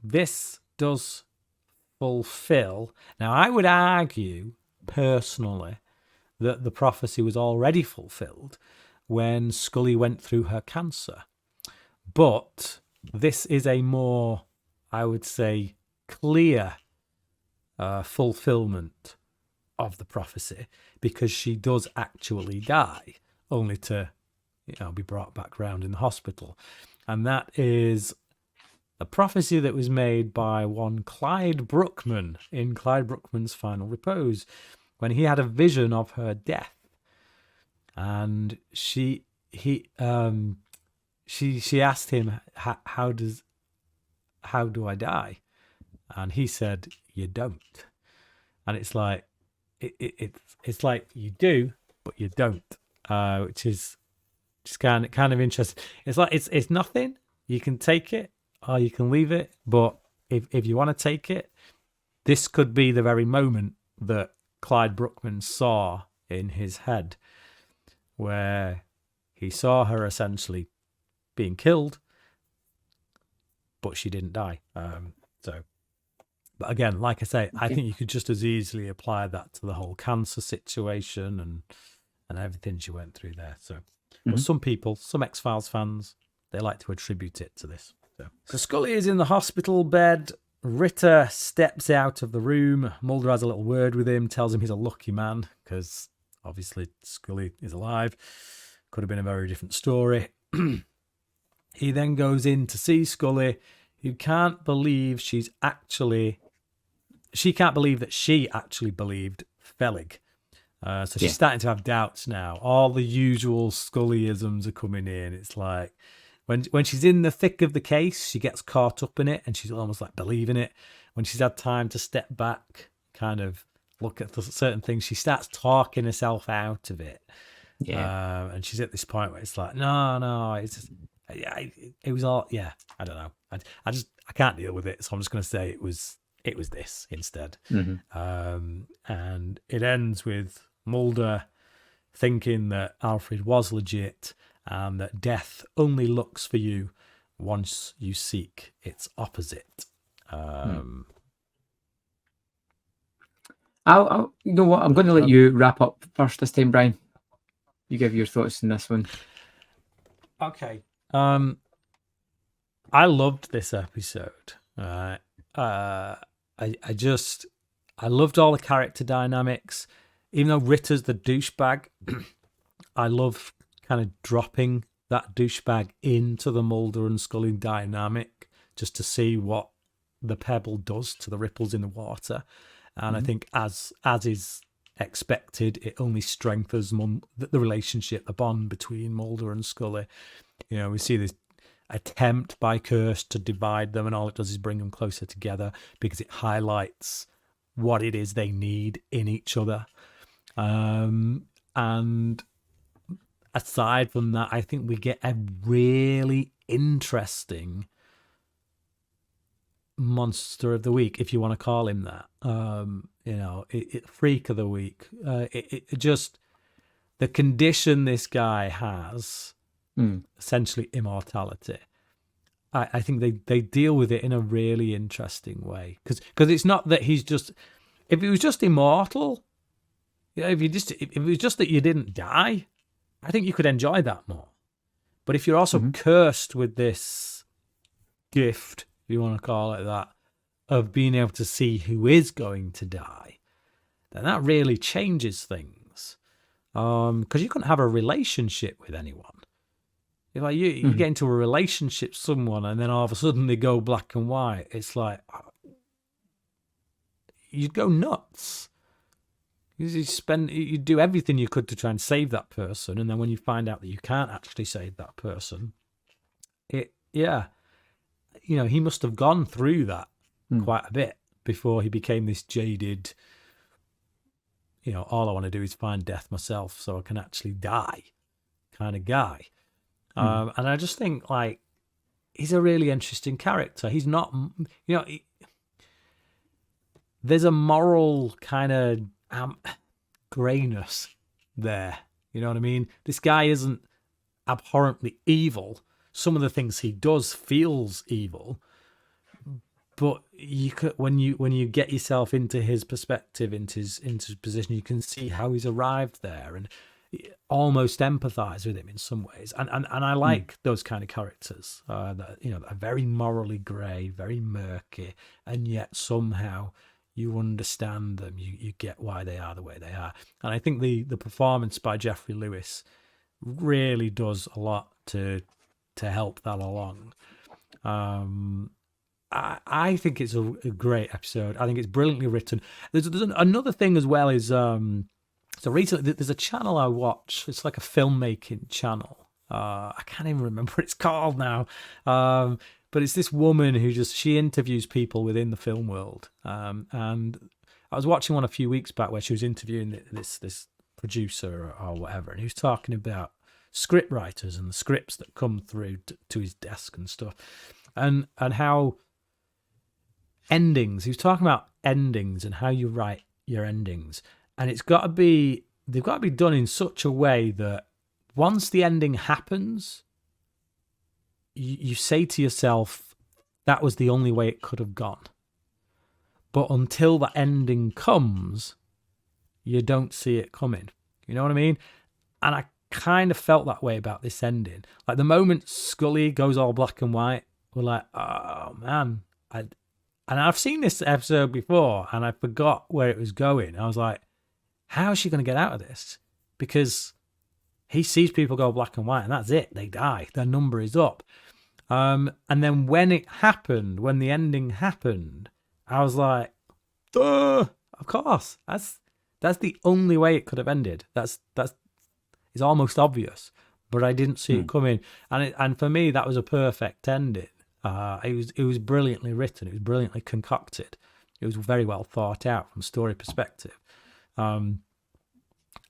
this does fulfill. Now, I would argue, personally, that the prophecy was already fulfilled when Scully went through her cancer. But this is a more, I would say, clear fulfillment of the prophecy, because she does actually die, only to be brought back round in the hospital. And that is a prophecy that was made by one Clyde Bruckman in Clyde Bruckman's Final Repose, when he had a vision of her death, and she asked him, how do I die? And he said, you don't. And it's like, it's like you do, but you don't, which is just kind of interesting. It's like, it's nothing. You can take it or you can leave it. But if you want to take it, this could be the very moment that Clyde Bruckman saw in his head, where he saw her essentially being killed, but she didn't die. But again, like I say, I think you could just as easily apply that to the whole cancer situation and everything she went through there. So, but some people, some X-Files fans, they like to attribute it to this. So Scully is in the hospital bed. Ritter steps out of the room. Mulder has a little word with him, tells him he's a lucky man because obviously Scully is alive. Could have been a very different story. He then goes in to see Scully, who can't believe she can't believe that she actually believed Fellig. So she's starting to have doubts now. All the usual Scullyisms are coming in. It's like when she's in the thick of the case, she gets caught up in it and she's almost like believing it. When she's had time to step back, kind of look at certain things, she starts talking herself out of it. Yeah. And she's at this point where it's like, no, it's just, it was all, I don't know. I can't deal with it. So I'm just going to say it was this instead. Mm-hmm. And it ends with Mulder thinking that Alfred was legit and that death only looks for you once you seek its opposite. I'll you know what? I'm going to let you wrap up first this time, Brian. You give your thoughts on this one. Okay. I loved this episode. I loved all the character dynamics. Even though Ritter's the douchebag, I love kind of dropping that douchebag into the Mulder and Scully dynamic just to see what the pebble does to the ripples in the water. And I think as is expected, it only strengthens the relationship, the bond between Mulder and Scully. You know, we see this attempt by Kirst to divide them, and all it does is bring them closer together because it highlights what it is they need in each other. And aside from that, I think we get a really interesting monster of the week, if you want to call him that. Freak of the week. It just, the condition this guy has, essentially immortality. I think they deal with it in a really interesting way because it's not that he's just, if he was just immortal, if it was just that you didn't die, I think you could enjoy that more. But if you're also cursed with this gift, if you want to call it that, of being able to see who is going to die, then that really changes things. Because you couldn't have a relationship with anyone. If like you get into a relationship with someone and then all of a sudden they go black and white, it's like you'd go nuts. You do everything you could to try and save that person, and then when you find out that you can't actually save that person, he must have gone through that quite a bit before he became this jaded, all I want to do is find death myself so I can actually die kind of guy. And I just think, like, he's a really interesting character. He's not, there's a moral kind of grayness there. You know what I mean? This guy isn't abhorrently evil. Some of the things he does feels evil, but you could, when you get yourself into his perspective, into his position, you can see how he's arrived there and almost empathize with him in some ways. And I like those kind of characters that are very morally grey, very murky, and yet somehow you understand them. You get why they are the way they are. And I think the performance by Geoffrey Lewis really does a lot to help that along. I think it's a great episode. I think it's brilliantly written. There's another thing as well is so recently there's a channel I watch. It's like a filmmaking channel. I can't even remember what it's called now. But it's this woman who she interviews people within the film world. And I was watching one a few weeks back where she was interviewing this producer or whatever, and he was talking about script writers and the scripts that come through to his desk and stuff, and how endings. He was talking about endings and how you write your endings, and they've got to be done in such a way that once the ending happens, you say to yourself, that was the only way it could have gone. But until the ending comes, you don't see it coming. You know what I mean? And I kind of felt that way about this ending. Like the moment Scully goes all black and white, we're like, oh man. And I've seen this episode before and I forgot where it was going. I was like, how is she going to get out of this? Because he sees people go black and white, and that's it. They die. Their number is up. And then when it happened, when the ending happened, I was like, duh, of course. That's the only way it could have ended. That's it's almost obvious, but I didn't see it coming. And for me, that was a perfect ending. It was brilliantly written. It was brilliantly concocted. It was very well thought out from a story perspective. I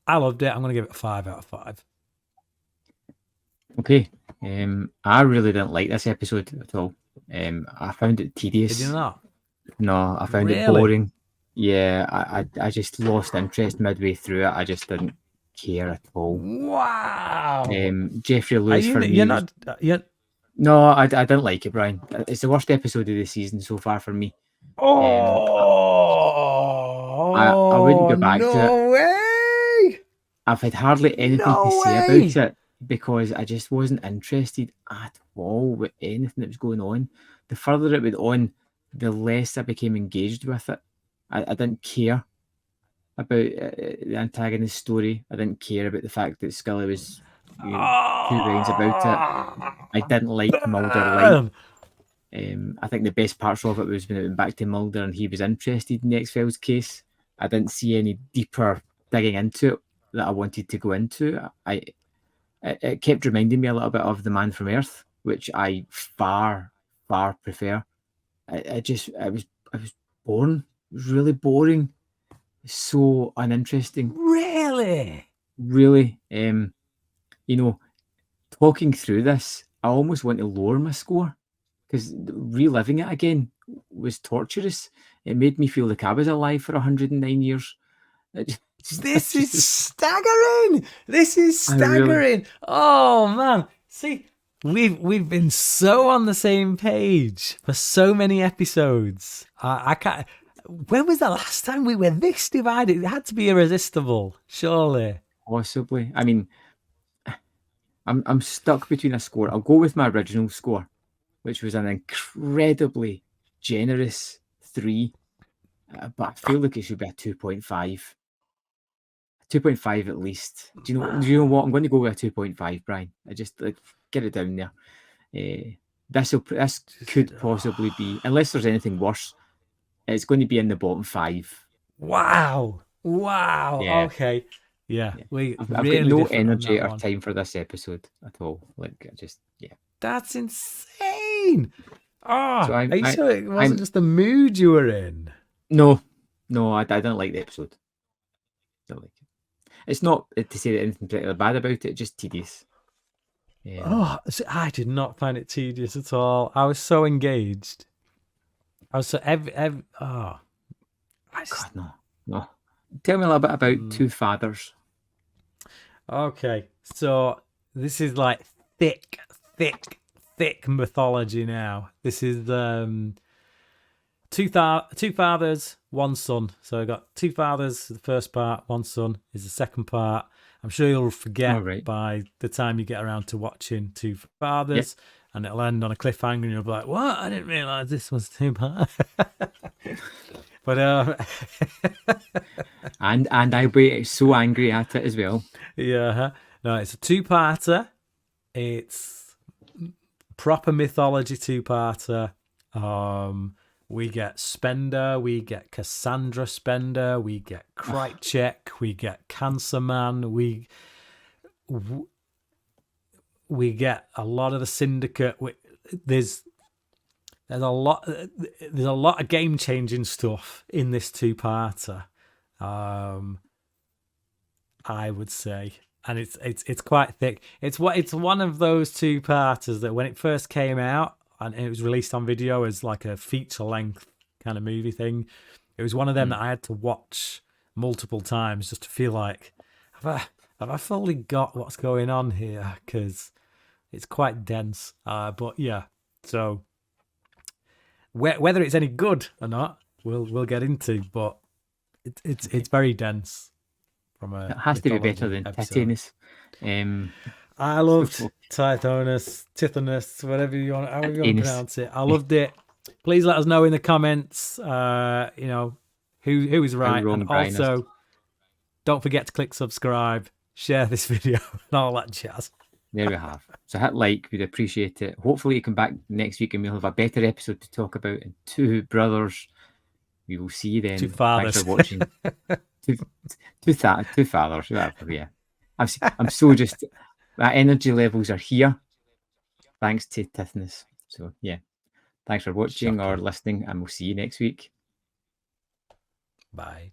loved it. I'm going to give it a 5 out of 5. Okay. I really didn't like this episode at all. I found it tedious. Did you not? No, I found it boring. Yeah, I just lost interest midway through it. I just didn't care at all. Wow. Jeffrey Lewis for me. No, I didn't like it, Brian. It's the worst episode of the season so far for me. I wouldn't go back to it. No way! I've had hardly anything to say about it because I just wasn't interested at all with anything that was going on. The further it went on, the less I became engaged with it. I didn't care about the antagonist story. I didn't care about the fact that Scully was two lines about it. I didn't like Mulder. I think the best parts of it was when it went back to Mulder and he was interested in the X-Files case. I didn't see any deeper digging into it that I wanted to go into. It kept reminding me a little bit of The Man from Earth, which I far prefer. I was boring. It was really boring. So uninteresting. Really? Talking through this, I almost want to lower my score because reliving it again was torturous. It made me feel like I was alive for 109 years. This is staggering. This is staggering. Oh man. See, we've been so on the same page for so many episodes. I can't. When was the last time we were this divided? It had to be irresistible, surely. Possibly. I mean, I'm stuck between a score. I'll go with my original score, which was an incredibly generous 3, but I feel like it should be a 2.5. 2.5 at least. Do you know what? I'm going to go with a 2.5, Brian. I just get it down there. This could possibly be, unless there's anything worse, it's going to be in the bottom 5. Wow. Yeah. Okay. Yeah. I've got no energy or time for this episode at all. That's insane. So are you sure it wasn't just the mood you were in? No, I didn't like the episode. Don't like it. It's not to say that anything particularly bad about it, just tedious. I did not find it tedious at all. I was so engaged. I was so God, no. Tell me a little bit about Two Fathers. Okay, so this is like thick mythology now. This is two fathers, one son. So I got Two Fathers, the first part, one son is the second part. I'm sure you'll forget by the time you get around to watching Two Fathers, and it'll end on a cliffhanger, and you'll be like, "What? I didn't realise this was 2 parts." But and I'll be so angry at it as well. Yeah, no, it's a 2-parter. It's proper mythology 2-parter. We get Spender, we get Cassandra Spender, we get Krychek, we get Cancer Man, we get a lot of the Syndicate. There's a lot of game changing stuff in this 2-parter. I would say, and it's quite thick. It's one of those 2-parters that when it first came out and it was released on video as like a feature length kind of movie thing, it was one of them that I had to watch multiple times just to feel like, have I fully got what's going on here? Because it's quite dense. But yeah, so whether it's any good or not, we'll get into. But it's very dense. It has to be better than Tithonus. I loved Tithonus, whatever you want to pronounce it. I loved it. Please let us know in the comments, who is right. And also, don't forget to click subscribe. share this video, and all that jazz. There we have. So hit like, we'd appreciate it. Hopefully you come back next week and we'll have a better episode to talk about. And two brothers. We will see you then. Two fathers. Thanks for watching. two fathers. Whatever, yeah. I'm so just, my energy levels are here. Thanks to Tithonus. So yeah. Thanks for watching or listening, and we'll see you next week. Bye.